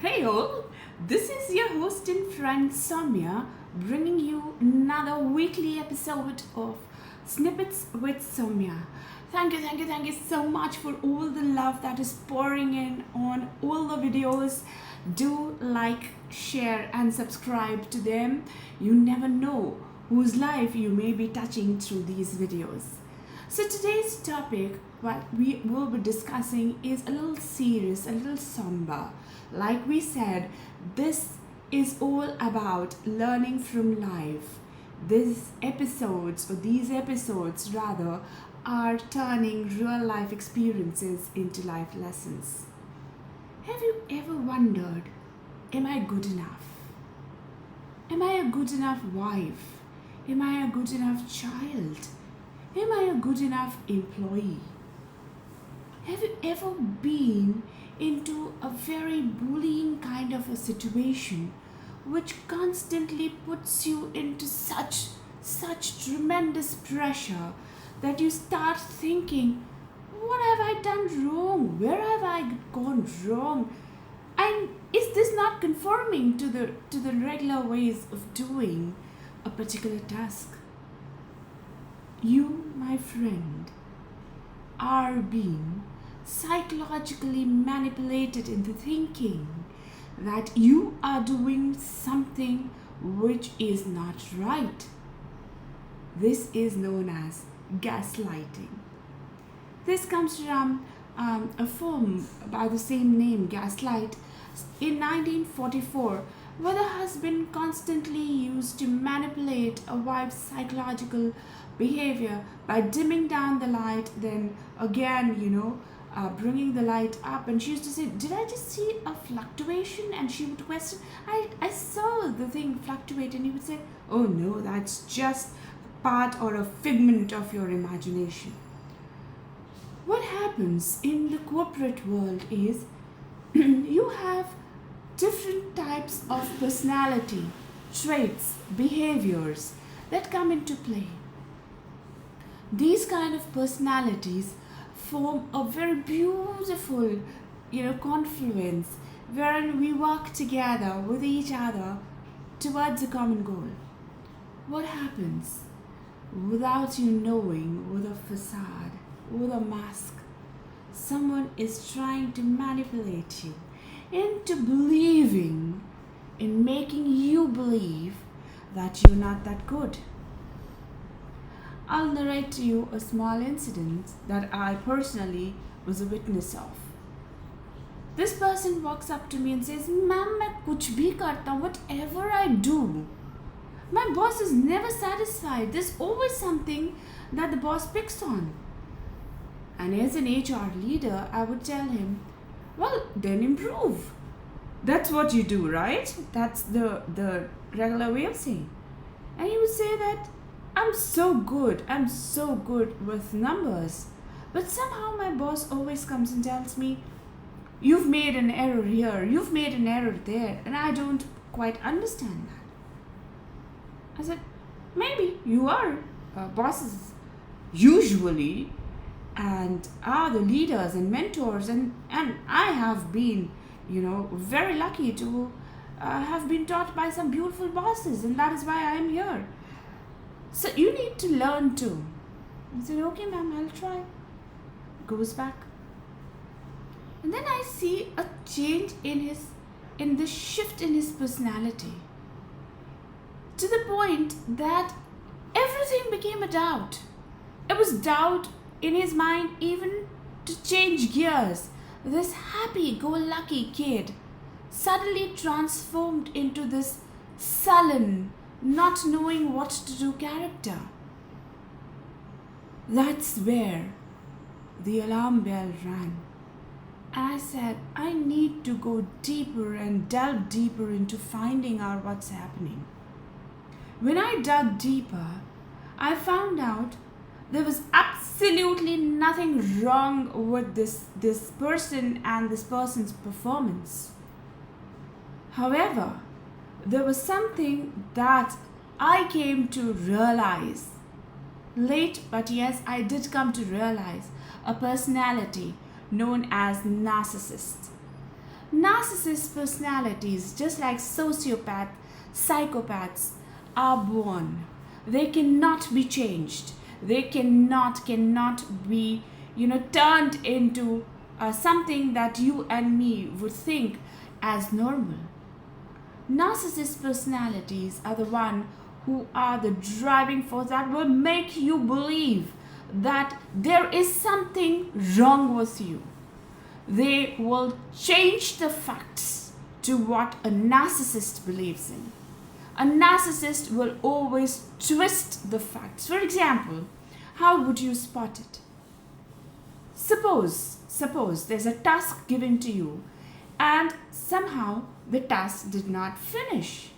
Hey all, this is your host and friend Saumya bringing you another weekly episode of Snippets with Saumya. Thank you so much for all the love that is pouring in on all the videos. Do like, share, and subscribe to them. You never know whose life you may be touching through these videos. So today's topic, what we will be discussing, is a little serious, a little somber. Like we said, this is all about learning from life. These episodes rather, are turning real life experiences into life lessons. Have you ever wondered, am I good enough? Am I a good enough wife? Am I a good enough child? Am I a good enough employee? Have you ever been into a very bullying kind of a situation which constantly puts you into such tremendous pressure that you start thinking, what have I done wrong? Where have I gone wrong? And is this not conforming to the regular ways of doing a particular task? You, my friend, are being psychologically manipulated into thinking that you are doing something which is not right. This is known as gaslighting. This comes from a film by the same name, Gaslight, in 1944, where the husband constantly used to manipulate a wife's psychological behavior by dimming down the light, then again, bringing the light up. And she used to say, did I just see a fluctuation? And she would question, I saw the thing fluctuate. And he would say, oh no, that's just part or a figment of your imagination. What happens in the corporate world is you have different types of personality, traits, behaviors that come into play. These kind of personalities form a very beautiful, confluence wherein we work together with each other towards a common goal. What happens without you knowing, with a facade, with a mask, someone is trying to manipulate you into believing, in making you believe that you're not that good. I'll narrate to you a small incident that I personally was a witness of. This person walks up to me and says, Ma'am, मैं कुछ भी करता हूँ, whatever I do, my boss is never satisfied. There's always something that the boss picks on. And as an HR leader, I would tell him, well, then improve. That's what you do, right? That's the regular way of saying. And he would say that, I'm so good with numbers. But somehow my boss always comes and tells me, you've made an error here, you've made an error there, and I don't quite understand that. I said, maybe you are bosses usually and are the leaders and mentors, and I have been, very lucky to have been taught by some beautiful bosses, and that is why I am here. So you need to learn too. I said, okay ma'am, I'll try. Goes back. And then I see a change in the shift in his personality. To the point that everything became a doubt. It was doubt in his mind even to change gears. This happy-go-lucky kid suddenly transformed into this sullen, not knowing what to do character. That's where the alarm bell rang. And I said, I need to go deeper and delve deeper into finding out what's happening. When I dug deeper, I found out there was absolutely nothing wrong with this person and this person's performance. However, there was something that I came to realize. Late, but yes, I did come to realize a personality known as Narcissist. Narcissist personalities, just like psychopaths, are born. They cannot be changed. They cannot be, turned into something that you and me would think as normal. Narcissist personalities are the one who are the driving force that will make you believe that there is something wrong with you. They will change the facts to what a narcissist believes in. A narcissist will always twist the facts. For example, how would you spot it? Suppose there's a task given to you and somehow the task did not finish.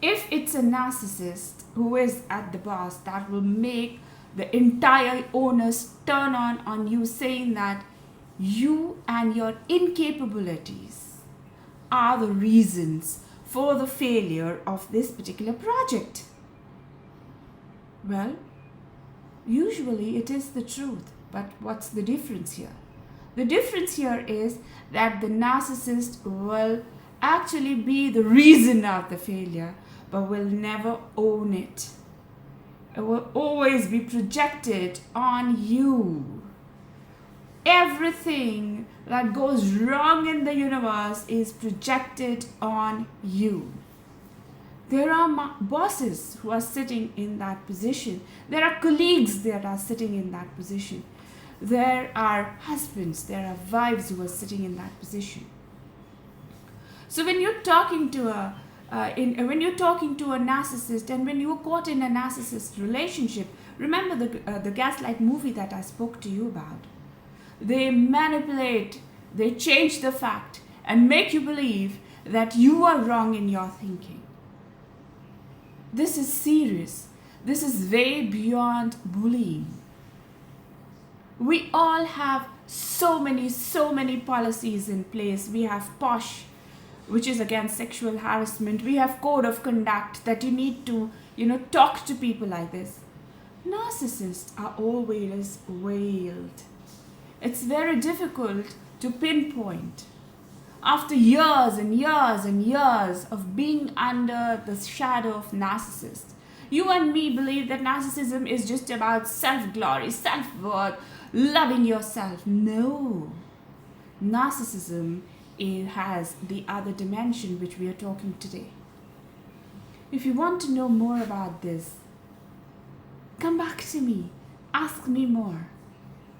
If it's a narcissist who is at the boss, that will make the entire onus turn on you, saying that you and your incapabilities are the reasons for the failure of this particular project. Well, usually it is the truth, but what's the difference here? The difference here is that the narcissist will actually be the reason of the failure, but will never own it. It will always be projected on you. Everything that goes wrong in the universe is projected on you. There are bosses who are sitting in that position. There are colleagues that are sitting in that position. There are husbands, there are wives who are sitting in that position. So when you're talking to a narcissist, and when you're caught in a narcissist relationship, remember the Gaslight movie that I spoke to you about. They manipulate, they change the fact and make you believe that you are wrong in your thinking. This is serious. This is way beyond bullying. We all have so many policies in place. We have POSH, which is against sexual harassment. We have code of conduct that you need to, talk to people like this. Narcissists are always veiled. It's very difficult to pinpoint. After years and years and years of being under the shadow of narcissists, you and me believe that narcissism is just about self-glory, self-worth, loving yourself. No. Narcissism has the other dimension which we are talking today. If you want to know more about this, come back to me. Ask me more.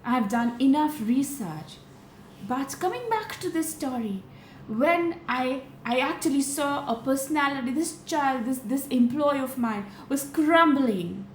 I've done enough research. But coming back to this story, when I actually saw a personality, this child, this employee of mine was crumbling,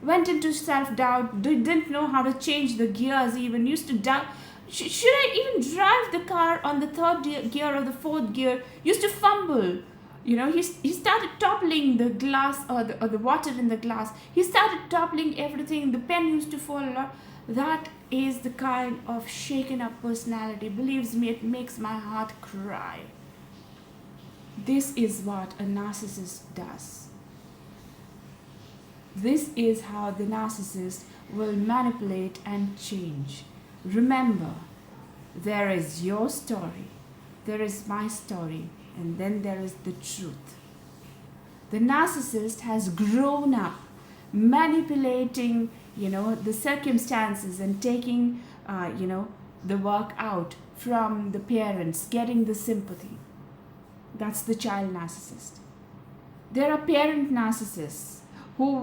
went into self-doubt, didn't know how to change the gears even, used to doubt, should I even drive the car on the third gear or the fourth gear, used to fumble. He started toppling the glass or the water in the glass. He started toppling everything. The pen used to fall a lot. That is the kind of shaken up personality. Believes me, it makes my heart cry. This is what a narcissist does. This is how the narcissist will manipulate and change. Remember, there is your story, there is my story, and then there is the truth. The narcissist has grown up manipulating, the circumstances and taking, the work out from the parents, getting the sympathy. That's the child narcissist. There are parent narcissists who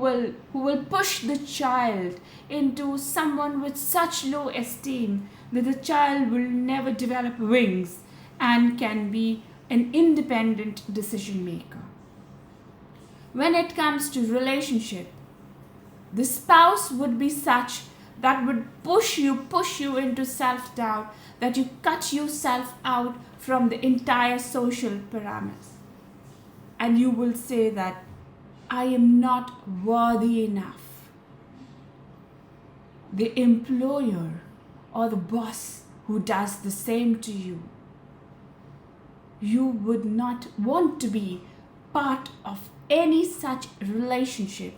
will push the child into someone with such low esteem that the child will never develop wings and can be an independent decision maker. When it comes to relationship, the spouse would be such that would push you into self-doubt, that you cut yourself out from the entire social parameters. And you will say that I am not worthy enough. The employer or the boss who does the same to you, you would not want to be part of any such relationship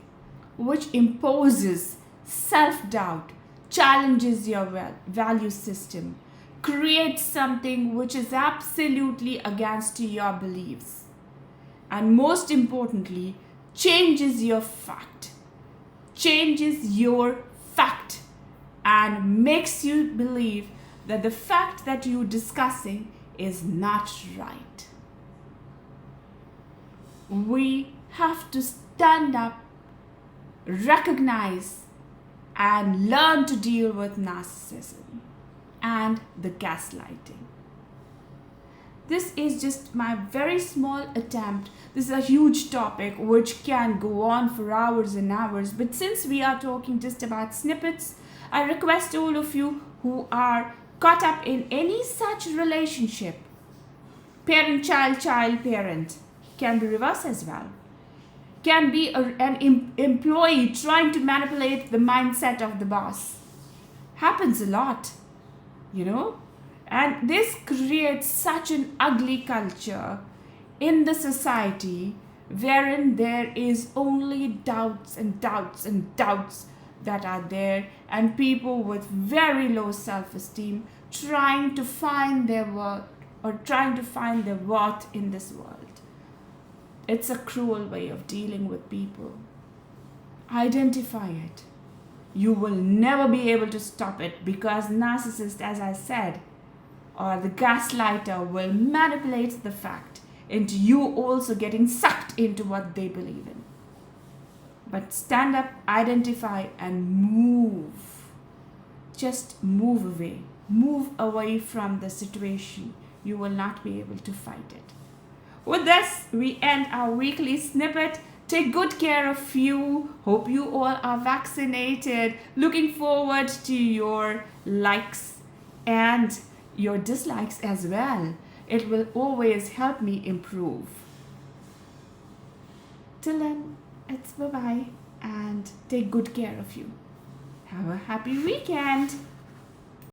which imposes self-doubt, challenges your value system, creates something which is absolutely against your beliefs. And most importantly, changes your fact. Changes your fact and makes you believe that the fact that you're discussing is not right. We have to stand up, recognize, and learn to deal with narcissism and the gaslighting. This is just my very small attempt. This is a huge topic which can go on for hours and hours. But since we are talking just about snippets, I request all of you who are caught up in any such relationship, parent-child, child-parent, can be reversed as well. Can be an employee trying to manipulate the mindset of the boss. Happens a lot, you know. And this creates such an ugly culture in the society wherein there is only doubts and doubts and doubts that are there, and people with very low self-esteem trying to find their worth in this world. It's a cruel way of dealing with people. Identify it. You will never be able to stop it, because narcissist, as I said, or the gaslighter, will manipulate the fact into you also getting sucked into what they believe in. But stand up, identify, and move. Just move away. Move away from the situation. You will not be able to fight it. With this, we end our weekly snippet. Take good care of you. Hope you all are vaccinated. Looking forward to your likes and your dislikes as well. It will always help me improve. Till then, it's bye-bye and take good care of you. Have a happy weekend.